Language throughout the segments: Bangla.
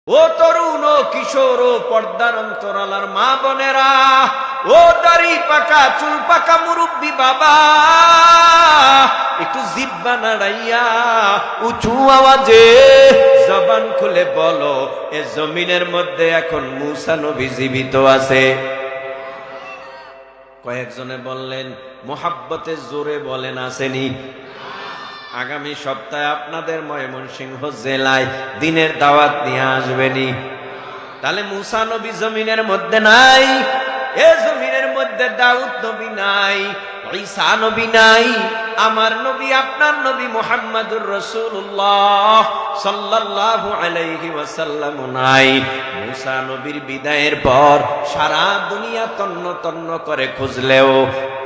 ও তরুণ, ও কিশোর, ও পর্দার অন্তরালার মা বোনেরা, ও দাড়ি পাকা চুল পাকা মুরব্বী বাবা, একটু জিহ্বা নাড়াইয়া উঁচু আওয়াজে জবান খুলে বলো, এ জমিনের মধ্যে এখন মূসা নবী জীবিত আছে? কয়েকজনে বললেন, মোহাব্বতে জোরে বলেন আসেনি। আগামী সপ্তাহে আপনাদের ময়মনসিংহ জেলায় দিনের দাওয়াত নিয়ে আসবেনি। তাহলে মূসা নবী জমিনের মধ্যে নাই, এ জমিনের মধ্যে দাউদ নবী নাই, ঈসা নবী নাই, আমার নবী আপনার নবী মুহাম্মদুর রাসূলুল্লাহ সাল্লাল্লাহু আলাইহি ওয়াসাল্লাম নাই। মূসা নবীর বিদায়ের পর সারা দুনিয়া তন্ন তন্ন করে খুঁজলেও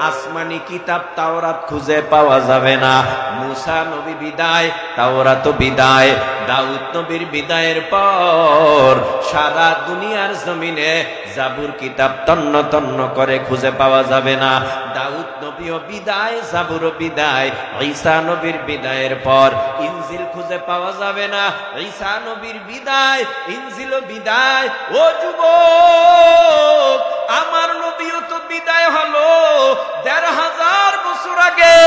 আসমানি কিতাব তাওরাত খুঁজে পাওয়া যাবে না। মূসা নবী বিদায়, তাওরাত বিদায়। দাউদ নবীর বিদায়ের পর সারা দুনিয়ার জমিনে জাবুর কিতাব তন্ন তন্ন করে খুঁজে পাওয়া যাবে না। দাউদ নবীও বিদায়, জাবুরও বিদায়। ঈসা নবীর বিদায়ের পর ইনজিল খুঁজে পাওয়া যাবে না। ঈসা নবীর বিদায়, ইনজিলও বিদায়। ও যুবক, আমার নবীও তো বিদায় হলো ১৫০০ বছর আগে।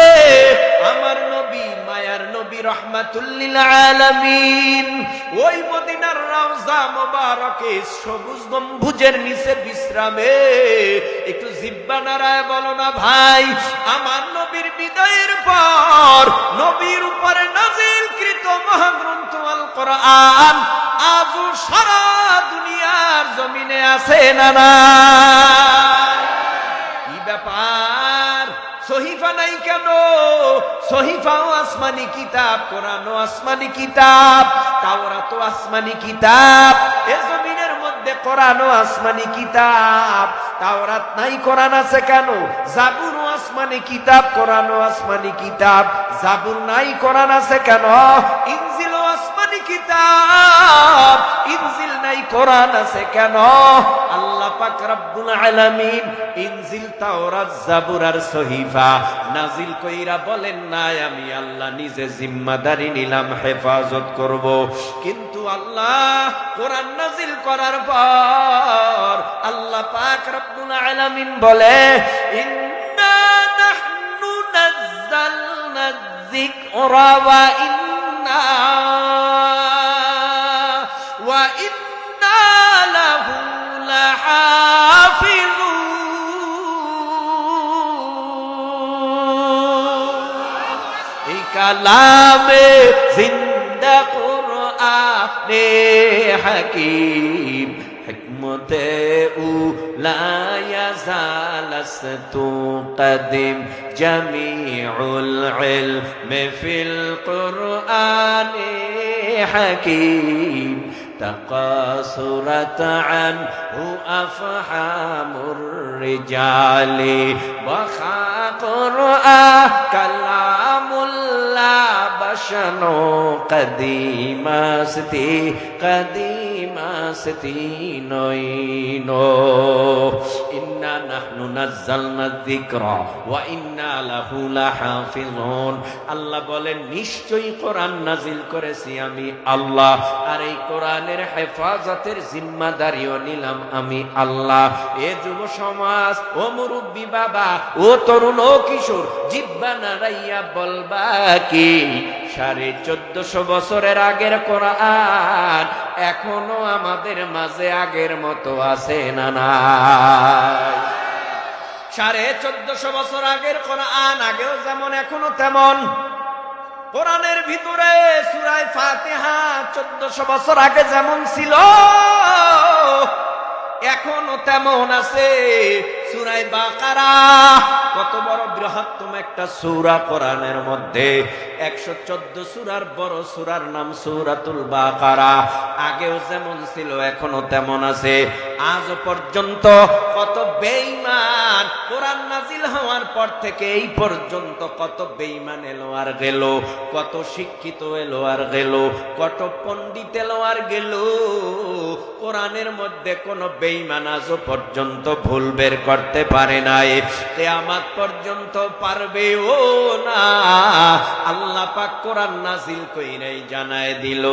আমার নবী, মায়ার নবী, রাহমাতুল লিল আলামিন, ওই মদিনার রওজা মোবারকে সবুজ গম্বুজের নিচে বিশ্রামে একটু জিহ্বা নাড়ায় বলো না ভাই, আমার নবীর বিদায়ের পর নবীর উপরে নাজিলকৃত মহাগ্রন্থ আল কোরআন আজও সারা দুনিয়ার জমিনে আছে না নাই? কি ব্যাপার? সহিফা নাই কেন? সহিফাও আসমানি কিতাব, কোরআনও আসমানি কিতাব, তাওরাতও আসমানি কিতাব। এ জমিনের মধ্যে কোরআনও আসমানি কিতাব। তাওরাত নাই, কোরআন আছে কেন? জাবুরও আসমানি কিতাব, কোরআনও আসমানি কিতাব। জাবুর নাই, কোরআন আছে কেন? ইনজিলও আসমানি কিতাব, ইনজিল নাই, কোরআন আছে কেন? আল্লাহ পাক রব্বুল আলামিন ইনজিল, তাওরাত, জাবুর আর সহিফা নাজিল কইরা বলেন নাই আমি আল্লাহ নিজে জিম্মাদারি নিলাম, হেফাজত করব। কিন্তু আল্লাহ কোরআন নাজিল করার পর আল্লাহ পাক রব্বুল আলামিন বলে, ইন্না নাহনু নাযালনা যিকরা ওয়া ইন্না লাহু লাহাফিজুন। এই কালামে জিন্দা কুরআনে হাকীম, হিকমতে উলা ইয়াজালাস্তু কদিম, জামিউল ইলমি ফিল কুরআনে হাকীম, تقاصرت عنه أفهام الرجال وخاقر كلام الله بشن قديم ستي نوينو إنا نحن نزلنا الذكر وإنا له لحافظون। আল্লাহ বলেন, নিশ্চয়ই কোরআন নাজিল করেছি আমি আল্লাহ, আর এই কোরআনের হেফাজতের জিম্মাদারিও নিলাম আমি আল্লাহ। এ যুব সমাজ, ও মুরব্বী বাবা, ও তরুণ, ও কিশোর, জিহ্বা নাড়াইয়া বলবা কি ১৪৫০ বছরের আগের কোরআন এখনো আমাদের মাঝে আগের মতো আছে না নাই? ১৪৫০ বছর আগের কোরআন আগেও যেমন এখনো তেমন। কোরআনের ভিতরে সূরা ফাতিহা ১৪০০ বছর আগে যেমন ছিল এখনো তেমন আছে। সূরা বাকারা কত বড় বৃহত্তম একটা সূরা কোরআনের মধ্যে, ১১৪ সূরার বড় সূরার নাম সূরাতুল বাকারা। আগেও যেমন ছিল এখনো তেমন আছে। আজ পর্যন্ত কত বেঈমান, কোরআন নাজিল হওয়ার পর থেকে এই পর্যন্ত কত বেঈমান এলো আর গেল, কত শিক্ষিত এলো আর গেল, কত পণ্ডিত এলো আর গেল। কোরআনের মধ্যে কোনো বেঈমান আজও পর্যন্ত ভুল বের করতে পারে নাই, কিয়ামত পর্যন্ত পারবেও না। আল্লাহ পাক কোরআন নাজিল কইরাই জানায় দিল।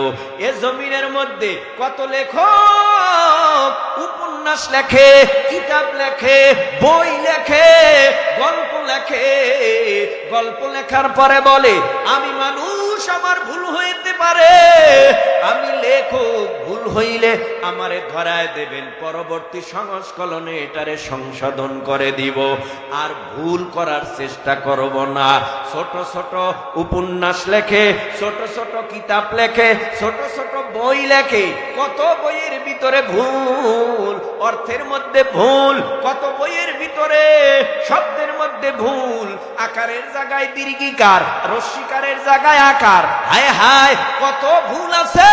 এ জমিনের মধ্যে কত লেখক উপন্যাস লেখে, কিতাব লেখে, বই লেখে, গল্প লেখে। গল্প লেখার পরে বলে আমি মানুষ, আমার ভুল হইতে পারে, আমি লেখক, ভুল হইলে আমারে ধরায় দেবেন, পরবর্তী সংস্কলনে এটারে সংশোধন করে দিব, আর ভুল করার চেষ্টা করব না। ছোট ছোট উপন্যাস লেখে, ছোট ছোট কিতাব লেখে, ছোট ছোট বই লেখে, কত বইয়ের ভিতরে ভুল, অর্থের মধ্যে ভুল, কত বইয়ের ভিতরে শব্দের মধ্যে ভুল, আকারের জায়গায় দীর্ঘিকার, রস্যিকারের জায়গায় আকার, হায় হায় কত ভুল আছে।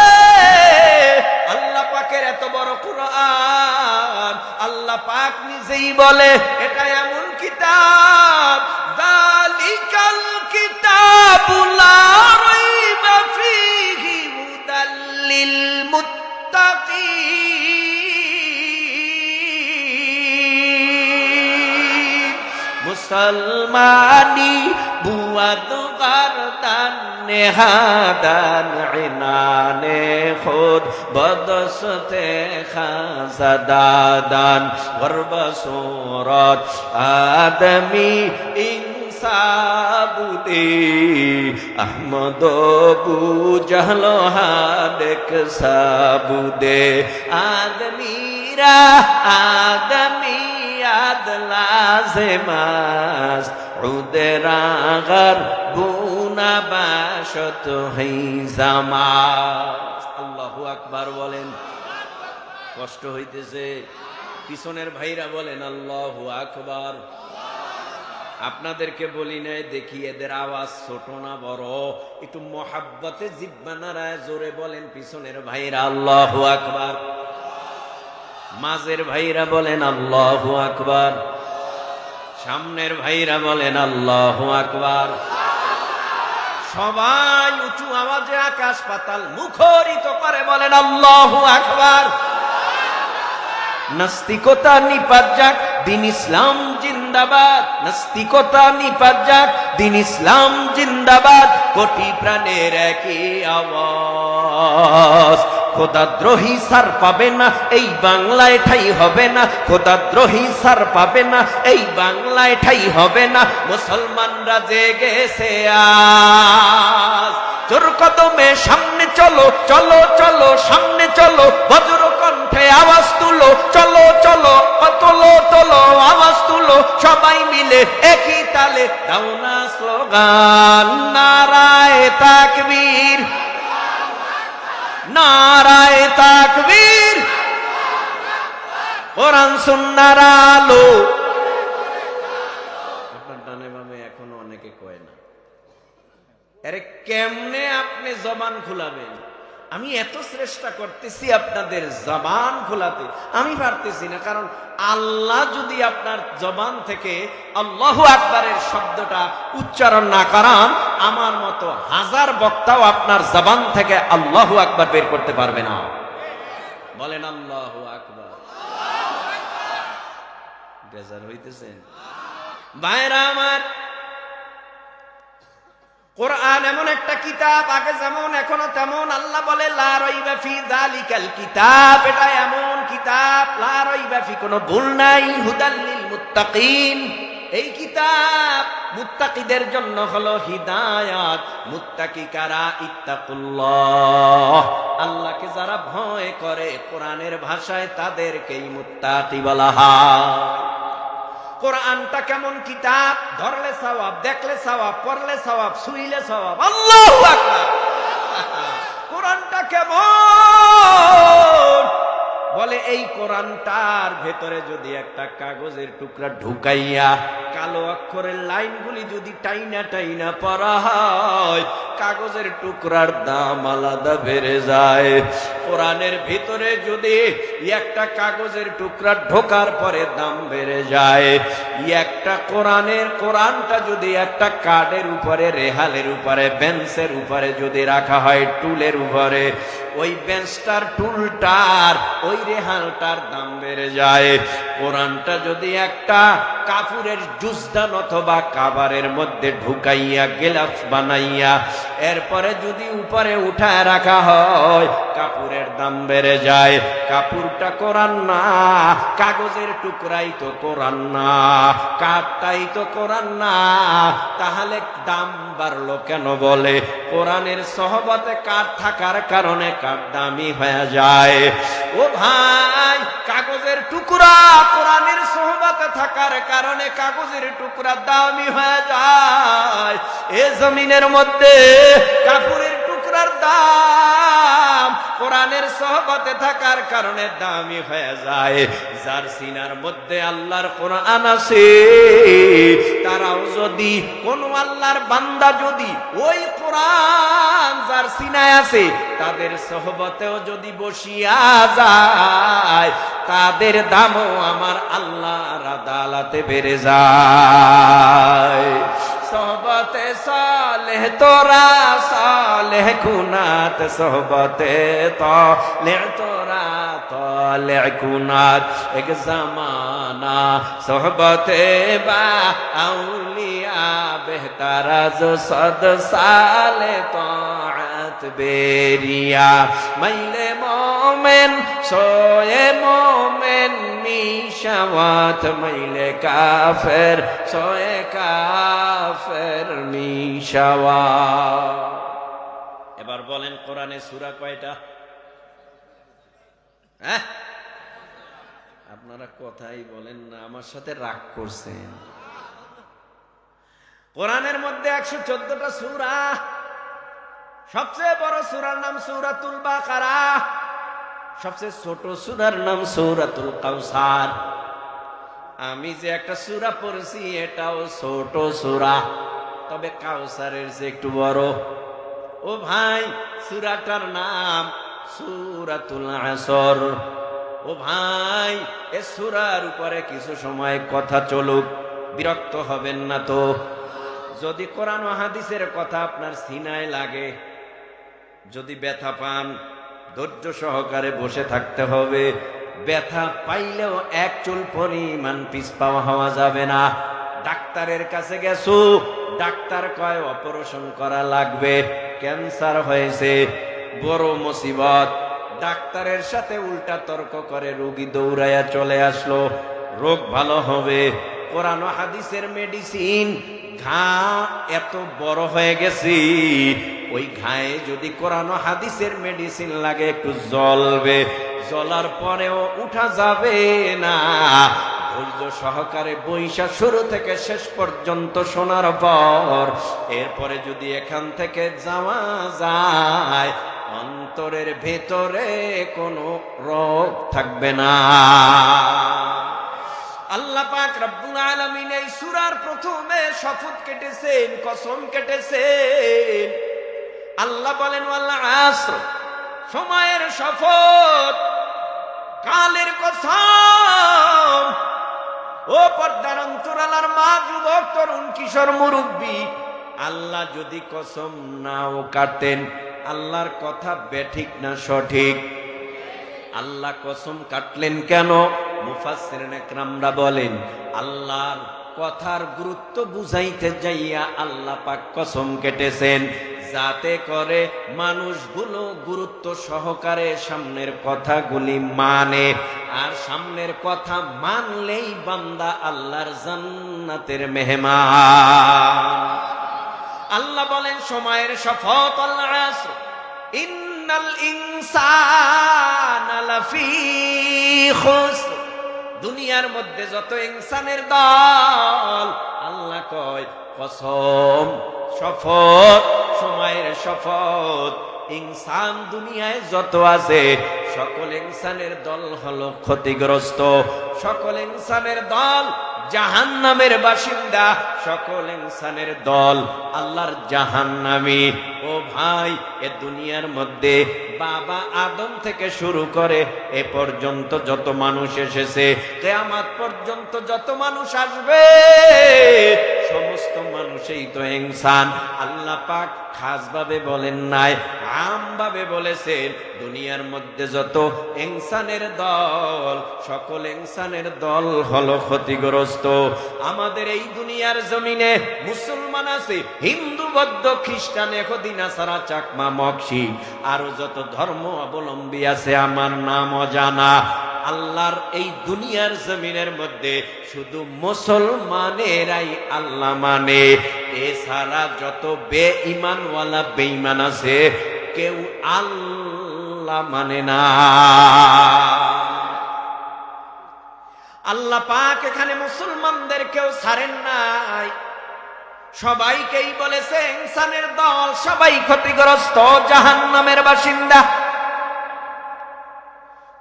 আল্লাহ পাকের এত বড় কোরআন, আল্লাহ পাক নিজেই বলে এটা এমন কিতাব, যালিকাল কিতাবু লা রাইবা ফীহি হুদাল লিল মুত্তাকিন। মুসলমানি বুয়াদ গারদান নেহাদান ইনানে খুদ বদসতে খাজাদাদান গর্ব সুরত আদমি ইনসাবুদে আহমদ বু জাহলো হাদেক সাবুদে আদমিরা আদমি আদলাজেমাস উদরাগর গুনা বাসত হইজামাস। আল্লাহু আকবার বলেন। কষ্ট হইতেছে? পিছনের ভাইরা বলেন আল্লাহু আকবার। আপনাদেরকে বলি নাই দেখি এদের আওয়াজ ছোট না বড়? একটু মোহাব্বতে জিহ্বা নাড়ায় জোরে বলেন পিছনের ভাইরা আল্লাহু আকবার। মাঝের ভাইরা বলেন আল্লাহু আকবার। সামনের ভাইরা বলেন আল্লাহু আকবার। সবাই উঁচু আওয়াজে আকাশ পাতাল মুখরিত করে বলেন আল্লাহু আকবার। নাস্তিকতা নিপাত যাক, দিন ইসলাম জিন্দাবাদ। নাস্তিকতা নিপাত যাক, দিন ইসলাম জিন্দাবাদ। কোটি প্রাণের একই আওয়াজ। খোদাদ্রোহী সার পাবে না, এই বাংলায় ঠাই হবে না। খোদাদ্রোহী সার পাবে না, এই বাংলায় ঠাই হবে না। মুসলমানরা জেগেছে আজ। জোর কদমে সামনে চলো, চলো চলো সামনে চলো। বজ্র কণ্ঠে আওয়াজ তুলো, চলো চলো তোলো তোলো আওয়াজ তুলো। সবাই মিলে একই তালে দাও না স্লোগান, নারায়ে তাকবীর, নারায়ে তাকবীর। কোরআন সুন্নাহর আলো। আপনার ডানে বামে এখনো অনেকে কয় না, আরে কেমনে আপনি জবান খোলাবেন? আমি এত চেষ্টা করতেছি আপনাদের জবান খোলাতে, আমি পারতেছি না। কারণ আল্লাহ যদি আপনার জবান থেকে আল্লাহু আকবারের শব্দটা উচ্চারণ না করান, আমার মতো হাজার বক্তাও আপনার জবান থেকে আল্লাহু আকবার বের করতে পারবে না। বলেন আল্লাহু আকবার। বেজার হইতেছেন ভাইরা আমার? কোরআন এমন একটা কিতাব, আগে যেমন এখনো তেমন। আল্লাহ বলে লা রাইবা ফি যালিকাল কিতাব, এটা এমন কিতাব লা রাইবা ফি, কোনো ভুল নাই। হুদাল লিল মুত্তাকিন, এই কিতাব মুত্তাকিদের জন্য হলো হিদায়াত। মুত্তাকি কারা? ইত্তাকুল্লাহ, আল্লাহকে যারা ভয় করে, কোরআনের ভাষায় তাদেরকেই মুত্তাকি বলা হয়। কোরআনটা কেমন কিতাব? ধরলে সওয়াব, দেখলে সওয়াব, পড়লে সওয়াব, শুইলে সওয়াব। আল্লাহু আকবার। কোরআনটা কেমন? বলে এই কোরআনটার ভেতরে যদি একটা কাগজের টুকরা ঢুকাইয়া কালো অক্ষরের লাইনগুলি যদি টাইনা টাইনা পড়া হয়, কাগজের টুকরার দাম আলাদা বেড়ে যায়। কোরআনের ভিতরে যদি একটা কাগজের টুকরা ঢোকার পরে দাম বেড়ে যায়, একটা কোরআনটা যদি একটা কার্ডের উপরে, রেহালের উপরে, বেঞ্চের উপরে যদি রাখা হয়, টুলের উপরে, ওই বেঞ্চটার, টুলটার, ওই রেহালটার দাম বেড়ে যায়। কোরআনটা যদি একটা কাপড়ের জুজদান অথবা কাবারের মধ্যে ঢুকাইয়া গিলাফ বানাইয়া এরপরে যদি উপরে উঠায় রাখা হয়, কাপড়ের দাম বেড়ে যায়। কাপড়টা কোরআন না, কাগজের টুকরাই তো কোরআন না, কাঠটাই তো কোরআন না, তাহলে দাম বাড়লো কেন? বলে কোরআনের সহবতে কাঠ থাকার কারণে কাঠ দামি হয়ে যায়। ও ভাই, কাগজের টুকরা কোরআনের সহবতে থাকার কারণে কাগজের টুকরা দামি হয়ে যায়। এ জমিনের মধ্যে কাপড়ের টুকরার দাম কোরআনের সহবতে থাকার কারণে দামি হয়ে যায়। যার সিনার মধ্যে আল্লাহর কোরআন আছে, তারাও যদি কোন আল্লাহর বান্দা যদি ওই কোরআন যার সিনায় আছে তাদের সহবতেও যদি বসিয়া যায়, তাদের দামও আমার আল্লাহর আদালতে বেড়ে যায়। সহবতে সালেহ তোরা সালেহ কুনাত, সহবতে তালেহ তোরা তালেহ কুনাত। এক জামানা সহবতে বা আউলিয়া বেহতারা जो सद साले ताअत बेरिया। माइले मोमेन सोए मोमेन मिशावात, माइले काफिर सोए काफिर मिशावात। এবার বলেন কোরআনে সূরা কয়টা? হ্যাঁ, আপনারা কথাই বলেন না, আমার সাথে রাগ করছেন। কোরআনের মধ্যে 114টা সূরা। সবচেয়ে বড় সূরার নাম সূরাতুল বাকারা, সবচেয়ে ছোট সূরার নাম সূরাতুল কাউসার। আমি যে একটা সূরা পড়েছি এটাও ছোট সূরা, তবে কাউসারের চেয়ে একটু বড়। ও ভাই, সূরাটার নাম সূরাতুল আসর। ও ভাই, এ সূরার উপরে কিছু সময় কথা চলুক, বিরক্ত হবেন না তো। যদি কোরআন ও হাদিসের কথা আপনার সিনায় লাগে, যদি ব্যথা পান, ধৈর্য সহকারে বসে থাকতে হবে। ব্যথা পাইলেও এক চুল পরিমাণ পিছপা হওয়া যাবে না। ডাক্তারের কাছে গেছো, ডাক্তার কয় অপারেশন করা লাগবে, ক্যান্সার হয়েছে, বড় মুসিবত। ডাক্তারের সাথে উল্টা তর্ক করে রোগী দৌড়াইয়া চলে আসলো, রোগ ভালো হবে। কোরআন ও হাদিসের মেডিসিন, ঘা এত বড় হয়ে গেছে, ওই ঘায়ে যদি কোরআন ও হাদিসের মেডিসিন লাগে একটু জ্বলবে, জ্বলার পরেও উঠা যাবে না। ধৈর্য সহকারে বৈশা শুরু থেকে শেষ পর্যন্ত শোনার পর এরপরে যদি এখান থেকে যাওয়া যায়, অন্তরের ভেতরে কোনো রোগ থাকবে না। আল্লাহ পাক রব্বুল আলামিন এই সূরার প্রথমে শপথ কেটেছেন, কসম কেটেছেন। আল্লাহ বলেন ওয়াল আসর, সময়ের শপথ, কালের কসম। ও পর্দার অন্তরালার মা, যুবক, তরুণ, কিশোর, মুরব্বী, আল্লাহ যদি কসম নাও কাটেন, আল্লাহর কথা বেঠিক না সঠিক? আল্লাহ কসম কাটলেন কেন? মুফাসসিরিন ইকরামরা বলেন, আল্লাহর কথার গুরুত্ব বুঝাইতে যাইয়া আল্লাহ পাক কসম কেটেছেন, যাতে করে মানুষগুলো গুরুত্ব সহকারে সামনের কথাগুলি মানে। আর সামনের কথা মানলেই বান্দা আল্লাহর জান্নাতের মেহমান। আল্লাহ বলেন সময়ের শপথ, আল্লাহ আসর, ইন্নাল ইনসানা লাফি খুসর। দুনিয়ার মধ্যে যত ইনসানের দল, আল্লাহ কয় কসম, শপথ, সময়ের শপথ, ইনসান দুনিয়ায় যত আছে সকল ইনসানের দল হলো ক্ষতিগ্রস্ত, সকল ইনসানের দল জাহান্নামের বাসিন্দা, সকল ইনসানের দল আল্লাহর জাহান্নামী। ও ভাই, এ দুনিয়ার মধ্যে বাবা আদম থেকে শুরু করে এ পর্যন্ত যত মানুষ এসেছে, কিয়ামত পর্যন্ত যত মানুষ আসবে, সমস্ত মানুষই তো ইনসান। আল্লাহ পাক খাসভাবে বলেন নাই, আমভাবে বলেছেন দুনিয়ার মধ্যে যত ইনসানের দল, সকল ইনসানের দল হলো ক্ষতিগ্রস্ত। আমাদের এই দুনিয়ার জমিনে মুসলমান আছে, হিন্দু, বৌদ্ধ, খ্রিস্টান, এহুদি, নাসারা, চাকমা, মক্সি, আরো যত ধর্ম অবলম্বী আছে আমার নাম অজানা। আল্লাহর এই দুনিয়ার জমিনের মধ্যে শুধু মুসলমানেরাই আল্লাহ মানে, এছাড়া যত বেঈমানওয়ালা বেঈমান আছে কেউ আল্লাহ মানে না। আল্লাহ পাক এখানে মুসলমানদের কেউ ছাড়েন নাই, সবাইকেই বলেছে ইনসানের দল সবাই ক্ষতিগ্রস্ত, জাহান্নামের বাসিন্দা।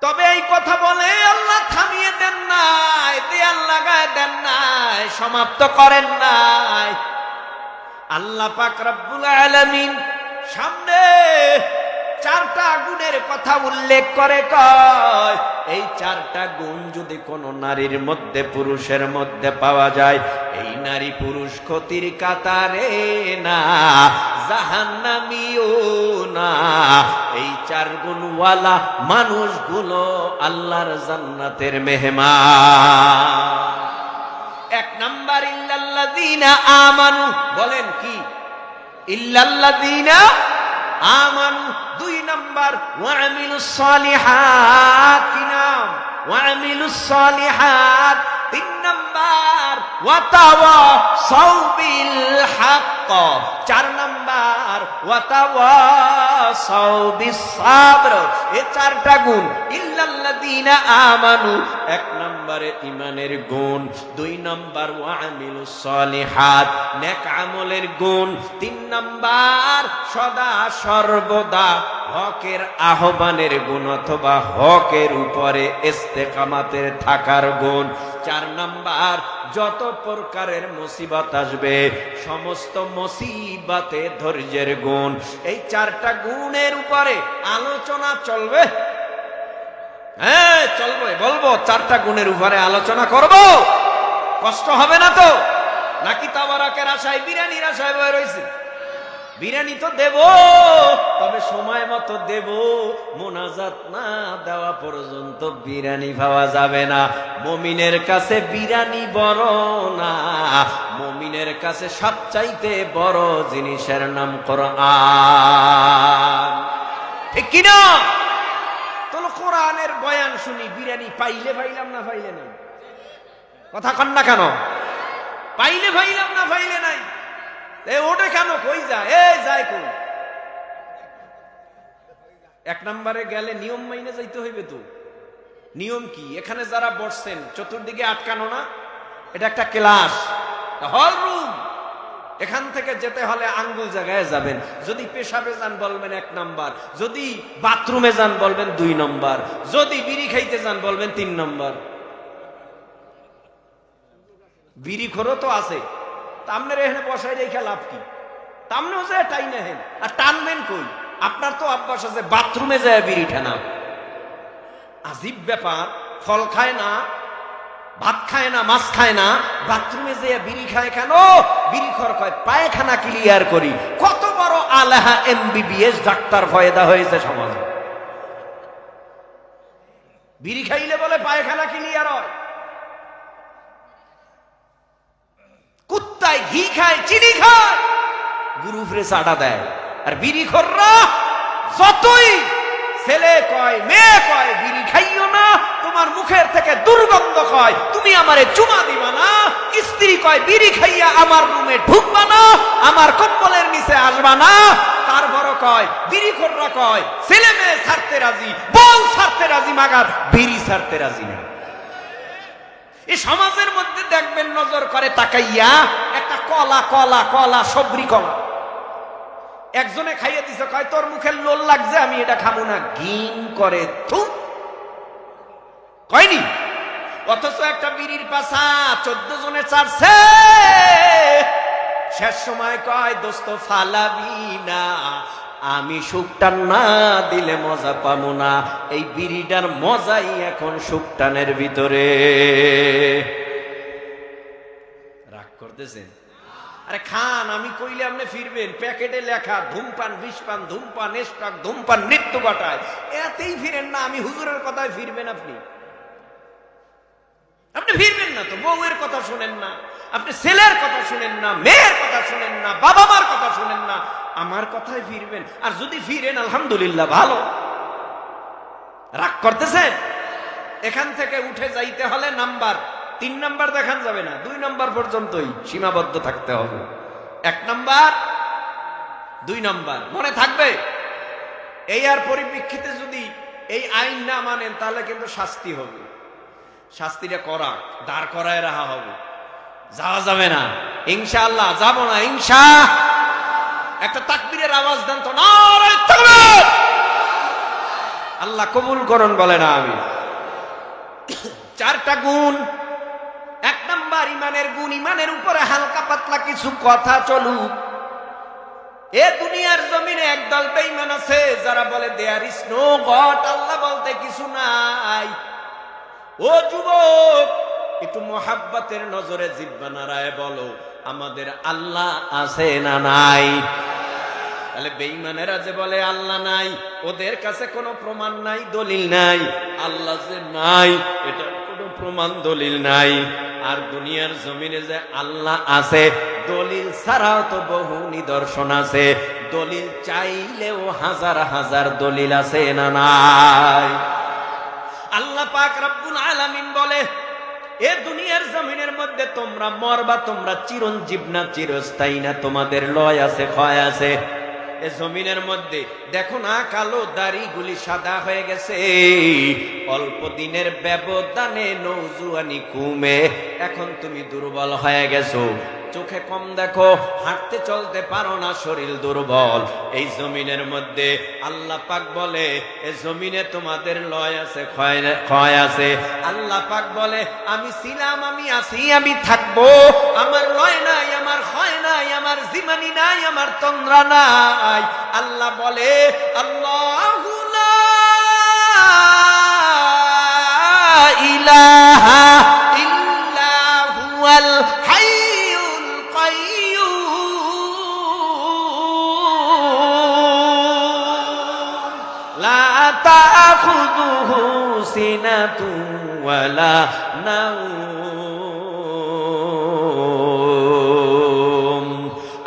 তবে এই কথা বলে আল্লাহ থামিয়ে দেন নাই, দেয়াল লাগায় দেন নাই, সমাপ্ত করেন নাই। আল্লাহ পাক রব্বুল আলামিন সামনে চারটা গুণের কথা উল্লেখ করে, কয় এই চারটা গুণ যদি কোনো নারীর মধ্যে, পুরুষের মধ্যে পাওয়া যায়, এই নারী পুরুষ ক্ষতির কাতারে না, জাহান্নামীও না। এই চার গুণওয়ালা মানুষগুলো আল্লাহর জান্নাতের মেহমান। এক নাম্বার ইল্লাল্লাযীনা আমানু, বলেন কি? ইল্লাল্লাযীনা আমানু। দুই নাম্বার ওয়ামিলুস সালিহাত, কি নাম? ওয়ামিলুস সালিহাত। তিন নাম্বার ওয়াতাওয়াসাউ বিল হক। চার নাম্বার ওয়াতাওয়াসাউ বিস সাবর। এই চারটা গুণ ইল্লাল্লাযীনা আমানু, এক নম্বরে ঈমানের গুণ, দুই নম্বর ওয়ামিলুস সালিহাত, নেক আমলের গুণ, তিন নম্বর সদা সর্বদা হকের আহ্বানের গুণ অথবা হকের উপরে ইস্তেকামাতের থাকার গুণ, চার নাম্বার যত প্রকারের মুসিবত আসবে সমস্ত মুসিবতে ধৈর্যের গুণ। এই চারটা গুণের উপরে আলোচনা চলবে। হ্যাঁ চলবে, বলবো চারটা গুণের উপরে আলোচনা করব। কষ্ট হবে না তো? নাকি তাবারাকের আশায়, বিরিয়ানির আশায় বয়ে রয়েছে? বিরিয়ানি তো দেব, তবে সময় মতো দেব। মোনাজাত না দেওয়া পর্যন্ত বিরিয়ানি পাওয়া যাবে না। মুমিনের কাছে বিরিয়ানি বড় না, মুমিনের কাছে সবচাইতে বড় জিনিসের নাম কোরআন। ঠিক কিনা? তো কোরআনের বয়ান শুনি, বিরিয়ানি পাইলে পাইলাম না পাইলে নাই। কথা কন না কেন? পাইলে পাইলাম না পাইলে নাই। ওটা কেন? কই যায়? এই যায় কই? এক নম্বরে গেলে নিয়ম মাইনে যাইতে হইবে তো। নিয়ম কি? এখানে যারা বসছেন চতুর্দিকে আটকানো না, এটা একটা ক্লাস, হল রুম। এখান থেকে যেতে হলে আঙ্গুল জায়গায় যাবেন। যদি পেশাবে যান বলবেন এক নাম্বার, যদি বাথরুমে যান বলবেন দুই নম্বর, যদি বিড়ি খাইতে যান বলবেন তিন নম্বর। বিড়ি খোরও তো আছে, তামনের এখানে বসাই রেখে লাভ কি? তামনেও যায় টাইনে হেন, আর টানবেন কই? আপনার তো অভ্যাস আছে বাথরুমে যায় বিড়ি টানা। আজীব ব্যাপার, ফল খায় না, ভাত খায় না, মাছ খায় না, বাথরুমে যেয়ে বিড়ি খায় কেন? বিড়ি খর কয় পায়খানা ক্লিয়ার করি। কত বড় আলেহা MBBS ডাক্তার ফয়দা হয়েছে সমাজে। বিড়ি খাইলে বলে পায়খানা ক্লিয়ার হয়। কুত্তায় ঘি খায়, চিনি খায়, গুরু ফিরে চাটা দেয়। আর বিড়ি খররা যতই ছেলে কয় মেয়ে কয় বিড়ি খাইও না, তোমার মুখের থেকে দুর্গন্ধ কয়, তুমি আমারে চুমা দিবা না। স্ত্রী কয় বিড়ি খাইয়া আমার রুমে ঢুকবা না, আমার কম্বলের নিচে আসবা না। তারপরও কয় বিড়ি খররা কয় ছেলে মেয়ে ছাড়তে রাজি, বউ ছাড়তে রাজি, মাগার বিড়ি ছাড়তে রাজি না। এই সমাজের মধ্যে দেখবেন নজর করে তাকাইয়া একটা কলা কলা কলা সবরি কলা একজনে খাইয়ে দিছে, কয় তোর মুখের লোল লাগছে, আমি এটা খাবো না। ঘিন করে থু কয়নি? অথচ একটা বিড়ির পাশা 14 জনে চারছে। শেষ সময় কয় দোস্ত ফালাবি না, আমি সুখটান না দিলে মজা পাবো না। এই বিড়িটার মজাই এখন সুখটানের ভিতরে। রাগ করতেছেন? আরে খান, আমি কইলে আপনি ফিরবেন। প্যাকেটে লেখা ধূমপান বিষপান, ধূমপান স্টক, ধূমপান মৃত্যু ঘটায়, এতেই ফিরেন না। আমি হুজুরের কথায় ফিরবেন? আপনি ফিরবেন না তো। বউয়ের কথা শুনেন না, আপনি ছেলের কথা শুনেন না, মেয়ের কথা শুনেন না, বাবা মার কথা শুনেন না, আমার কথায় ফিরবেন। আর যদি ফিরেন আলহামদুলিল্লাহ, ভালো। রাগ করতেছেন? এখান থেকে উঠে যাইতে হলে নাম্বার 3 নাম্বার দেখান যাবে না, 2 নাম্বার পর্যন্তই সীমাবদ্ধ থাকতে হবে। 1 নাম্বার 2 নাম্বার মনে থাকবে। এই আর পরিপ্রেক্ষিতে যদি এই আইন না মানেন তাহলে কিন্তু শাস্তি হবে। শাস্তিটা করা, দাঁড় করায় রাখা হবে, যাওয়া যাবে না। ইনশাআল্লাহ যাব না। একটা তাকবীরের আওয়াজ দেন তো, নারে তাকবীর। আল্লাহ কবুল করুন, বলে না আমি। 4টা গুণ। 1 নাম্বার ইমানের গুণ। ইমানের উপরে হালকা পাতলা কিছু কথা চলুক। এ দুনিয়ার জমিনে একদল বেঈমান আছে যারা বলে দেয়ার ইজ নো গড, আল্লাহ বলতে কিছু নাই। ও যুবক, একটু মোহাব্বতের নজরে জিহ্বা নাড়ায় বলো, আমাদের আল্লাহ আছে না নাই? তাহলে বেঈমানেরা যে বলে আল্লাহ নাই, ওদের কাছে কোনো প্রমাণ নাই, দলিল নাই। আল্লাহ যে নাই এটার কোনো প্রমাণ দলিল নাই। আর দুনিয়ার জমিনে যে আল্লাহ আছে, দলিল ছাড়াও তো বহু নিদর্শন আছে। দলিল চাইলেও হাজার হাজার দলিল আছে না নাই? আল্লাহ পাক রব্বুল আলামিন বলে, এ দুনিয়ার জমিনের মধ্যে তোমরা মরবা, তোমরা চিরঞ্জীব না, চিরস্থায়ী না, তোমাদের লয় আছে, ক্ষয় আছে। এ জমিনের মধ্যে দেখো না, কালো দাড়িগুলি সাদা হয়ে গেছে। অল্প দিনের ব্যবধানে নৌজুয়ানি কমে এখন তুমি দুর্বল হয়ে গেছো। চোখে কম দেখো, হাঁটতে চলতে পারো না, শরীর দুর্বল। এই জমিনের মধ্যে আল্লাহ পাক বলে, এই জমিনে তোমাদের লয় আছে, ক্ষয় আছে। আল্লাহ পাক বলে, আমি ছিলাম, আমি আছি, আমি থাকবো। আমার লয় নাই, আমার ক্ষয় নাই, আমার জীবনী নাই, আমার তন্দ্রা নাই। আল্লাহ বলে, আল্লাহু লা ইলাহা ইল্লা হুয়াল হাইয়ুল কাইয়্যুম লা তাখুযুহু সিনাতুন ওয়ালা নাওম।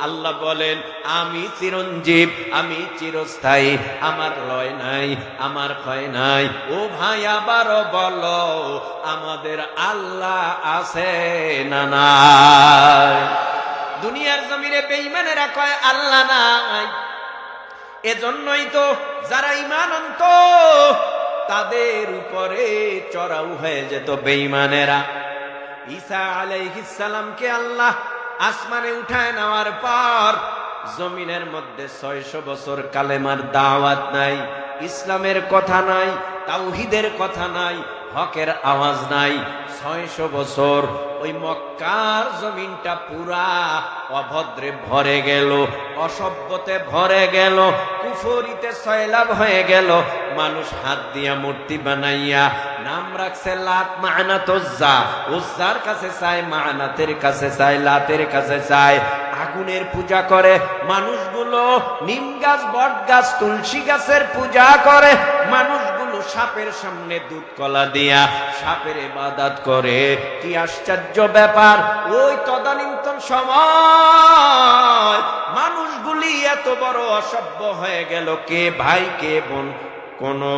আল্লাহ বলেন, আমি চিরঞ্জীব, আমি চিরস্থায়ী, আমার লয় নাই, আমার ক্ষয় নাই। ও ভাই, আবারও বলো, আমাদের আল্লাহ আছে না নাই? দুনিয়ার জমিনে বেঈমানেরা কয় আল্লাহ নাই। এজন্যই তো যারা ঈমান আনত তাদের উপরে চড়াও হয়ে যেত বেঈমানেরা। ঈসা আলাইহিস সালামকে আল্লাহ আসমানে উঠায় নেওয়ার পর জমিনের মধ্যে 600 বছর কালেমার দাওয়াত নাই, ইসলামের কথা নাই, তাওহীদের কথা নাই, হকের আওয়াজ নাই। 600 বছর ওই মক্কার জমিনটা পুরা অভদ্রে ভরে গেল, অসভ্যতে ভরে গেল, কুফরিতে সয়লাব হয়ে গেল। মানুষ হাত দিয়া মূর্তি বানাইয়া নাম রাখছে লাত, মানাত, উজ্জা। উজ্জার কাছে চায়, মানাতের কাছে চায়, লাতের কাছে চায়। আগুনের পূজা করে মানুষগুলো, নিম গাছ, বট গাছ, তুলসী গাছের পূজা করে মানুষগুলো। সাপের সামনে দুধ কলা দিয়া সাপের ইবাদত করে। কি আশ্চর্য ব্যাপার! ওই তদানীন্তন সময় মানুষগুলি এত বড় অসভ্য হয়ে গেল, কে ভাই কে বোন কোনো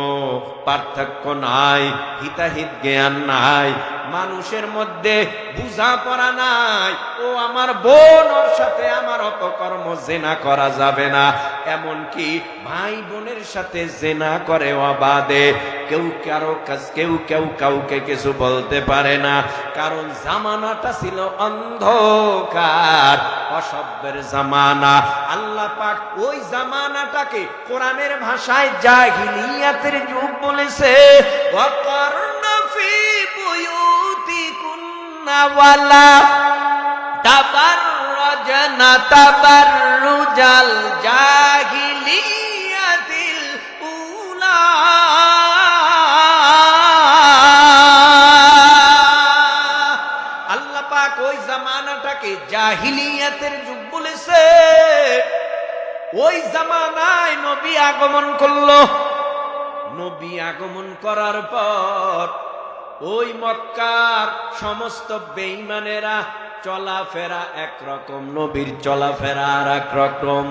পার্থক্য নাই, হিতাহিত জ্ঞান নাই, মানুষের মধ্যে বুঝাপড়া নাই। ও আমার বোন, ওর সাথে আমার অপকর্ম, জেনা করা যাবে না। এমনকি ভাই বোনের সাথে জেনা করে অবাধে। কেউ কারো কাছে, কেউ কাউকে কিছু বলতে পারে না, কারণ জামানাটা ছিল অন্ধকার, অসভ্যের জামানা। আল্লাহ পাক ওই জামানাটাকে কোরআনের ভাষায় জাহিলিয়াতের যুগ বলেছে। ওয়াকারনা ফি বুয়ুত ওয়ালা তাবাররাজনা তাবাররুজাল জাহিলিয়াতিল উলা। আল্লাহ পাক ওই জামানাটাকে জাহিলিয়াতের যুগ বলেছে। ওই জামানায় নবী আগমন করলো। নবী আগমন করার পর ওই মক্কার সমস্ত বেঈমানেরা চলাফেরা একরকম, নবীর চলাফেরা আর একরকম।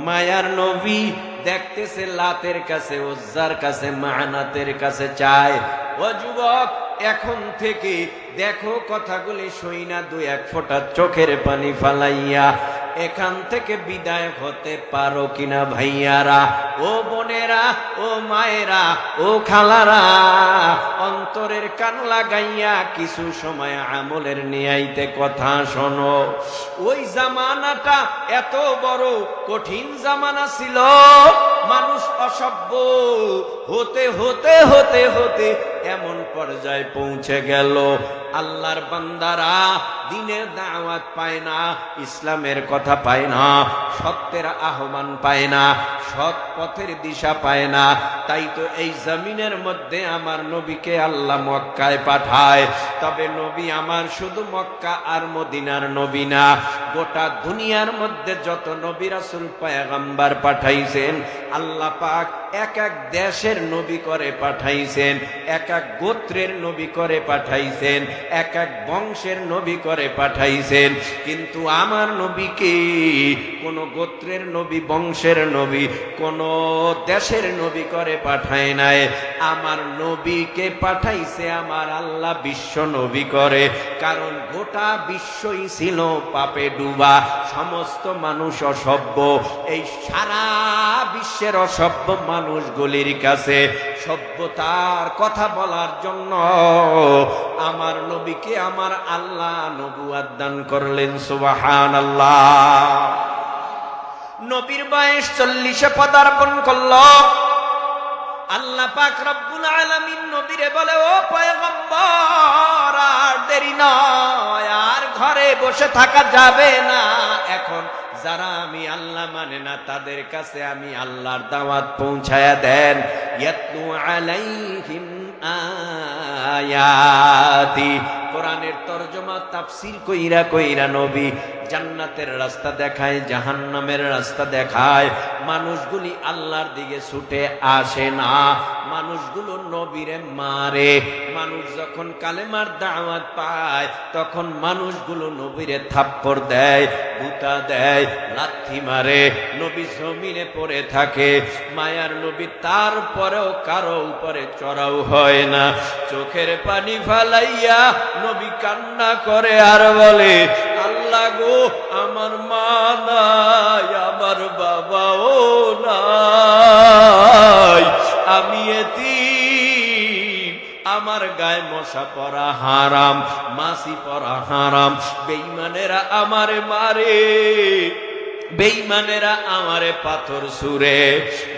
মায়ার নবী দেখতেছে লাতের কাছে, উজ্জার কাছে, মানাতের কাছে চায়, ও যুবক এখন থেকে দেখো কথাগুলি শুইনা দুই এক ফোঁটা চোখের পানি ফালাইয়া এখান থেকে বিদায় হতে পারো কিনা ভাইয়ারা, ও বোনেরা, ও মায়েরা, ও খালারা, অন্তরের কান লাগাইয়া কিছু সময় আমলের নিয়াইতে কথা শোনো। ওই জামানাটা এত বড় কঠিন জামানা ছিল, মানুষ অসভ্য হতে হতে হতে হতে এমন পর্যায়ে পৌঁছে গেল আল্লাহর বান্দারা দ্বীনের দাওয়াত পায় না, ইসলামের কথা পায় না, সত্যের আহ্বান পায় না, সৎ পথের দিশা পায় না। তাই তো এই জমিনের মধ্যে আমার নবীকে আল্লাহ মক্কায় পাঠায়। তবে নবী আমার শুধু মক্কা আর মদিনার নবী না, গোটা দুনিয়ার মধ্যে যত নবী রাসূল পয়গম্বর পাঠাইছেন আল্লাহ পাক এক এক দেশের নবী করে পাঠাইছেন, এক এক গোত্রের নবী করে পাঠাইছেন, এক এক বংশের নবী করে পাঠাইছেন। কিন্তু আমার নবীকে কোন গোত্রের নবী, বংশের নবী, কোন দেশের নবী করে পাঠায় নাই। আমার নবীকে পাঠাইছে আমার আল্লাহ বিশ্ব নবী করে। কারণ গোটা বিশ্বই ছিল পাপে ডুবা, সমস্ত মানুষ অসভ্য। এই সারা বিশ্বের অসভ্য মানুষগুলির কাছে সভ্যতার কথা বলার জন্য আমার নবীকে আমার আল্লাহ নবুয়ত দান করলেন। সুবহানাল্লাহ। নবীর বয়স 40-এ পদার্পণ করলো। আল্লাহ পাক রব্বুল আলামিন নবীরে বলে, ও পয়গম্বর আর দেরি নয়, আর ঘরে বসে থাকা যাবে না। এখন যারা আমি আল্লাহ মানে না তাদের কাছে আমি আল্লাহর দাওয়াত পৌঁছায়া দেন। ইয়াতলু আলাইহিম আয়াতি, কোরআনের তরজমা তাফসীর কইরা কইরা নবী জান্নাতের রাস্তা দেখায়, জাহান্নামের রাস্তা দেখায়। মানুষগুলি আল্লাহর দিকে ছুটে আসে না, মানুষগুলো নবীরে মারে। মানুষ যখন কালেমার দাওয়াত পায় তখন মানুষগুলো নবীরে থাপ্পড় দেয়, গুতা দেয়, লাথি মারে, নবী জমিনে পড়ে থাকে। মায়ার নবী তারপরেও কারো উপরে চড়াও হয় না। চোখের পানি ফালাইয়া নবী কান্না করে আর বলে, আল্লাহ গো, আমার মা নাই, আমার বাবাও নাই, আমি এতিম, আমার গায়ে মশা পড়া হারাম, মাছি পড়া হারাম, বেঈমানেরা আমারে মারে, বেঈমানেরা আমারে পাথর ছুঁড়ে,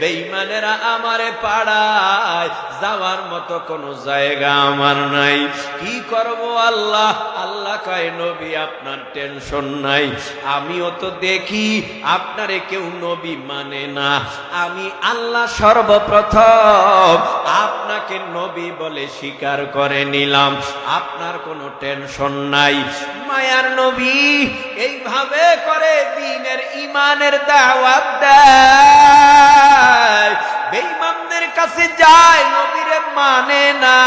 বেঈমানেরা আমারে পাড়ায়, যাওয়ার মতো কোনো জায়গা আমার নাই, কি করব আল্লাহ? আল্লাহ কয়, নবী আপনার টেনশন নাই, আমিও তো দেখি আপনারে কেউ নবী মানে না, আমি আল্লাহ সর্বপ্রথম আপনাকে নবী বলে স্বীকার করে নিলাম, আপনার কোনো টেনশন নাই। মায়ার নবী এইভাবে করে দ্বীনের ইমানের দাওয়াত দেয়, বেঈমানদের কাছে যায়, নবীরে মানে না।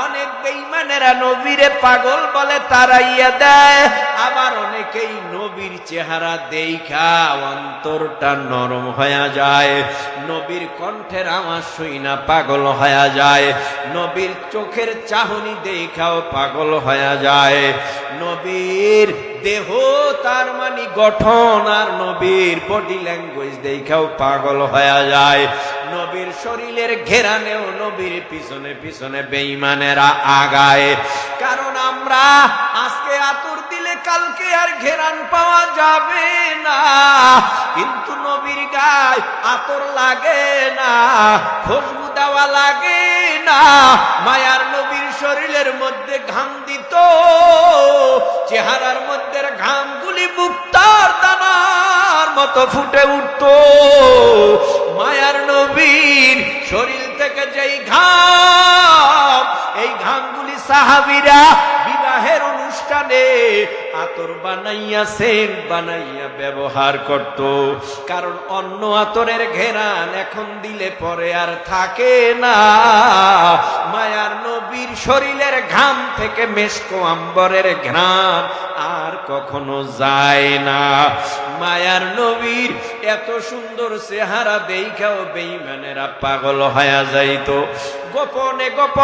অনেক বেঈমানেরা নবীরে পাগল বলে তাড়াইয়া দেয়, আবার অনেকেই নবীর চেহারা দেইখা অন্তরটা নরম হয়ে যায়, নবীর কণ্ঠের আওয়াজ শুইনা পাগল হয়ে যায়, নবীর চোখের চাহনি দেখাও পাগল হয়ে যায়, নবীর দেহ তার মানে গঠন আর নবীর বডি ল্যাঙ্গুয়েজ দেখাও পাগল হয়ে যায়, নবীর শরীরের ঘেরানেও নবীর পিছনে পিছনে বেঈমানেরা আগায়। কারণ আমরা আজকে আতর দিলে কালকে আর ঘেরান পাওয়া যাবে না, কিন্তু নবীর গায়ে আতর লাগে না, খুশবু দেওয়া লাগে না, মায়ার নবীর শরীরে চুলের মধ্যে ঘাম দিত, চেহারার মধ্যে ঘামগুলি মুক্তার দানার মতো ফুটে উঠত। মায়ার নবীর শরীর থেকে যেই ঘাম, এই ঘামগুলি সাহাবীরা বিবাহের অনুষ্ঠানে আতর বানাইয়া সেন্ট বানাইয়া ব্যবহার করত। কারণ অন্য আতরের ঘেরান এখন দিলে পরে আর থাকে না। মায়ার নবীর শরীরের ঘাম থেকে মেশকো আম্বরের ঘ্রাণ আর কখনো যায় না। মায়ার নবীর এত সুন্দর চেহারা দেখাও বেঈমানেরা পাগল হয়ে যাইত। গোপনে গোপনে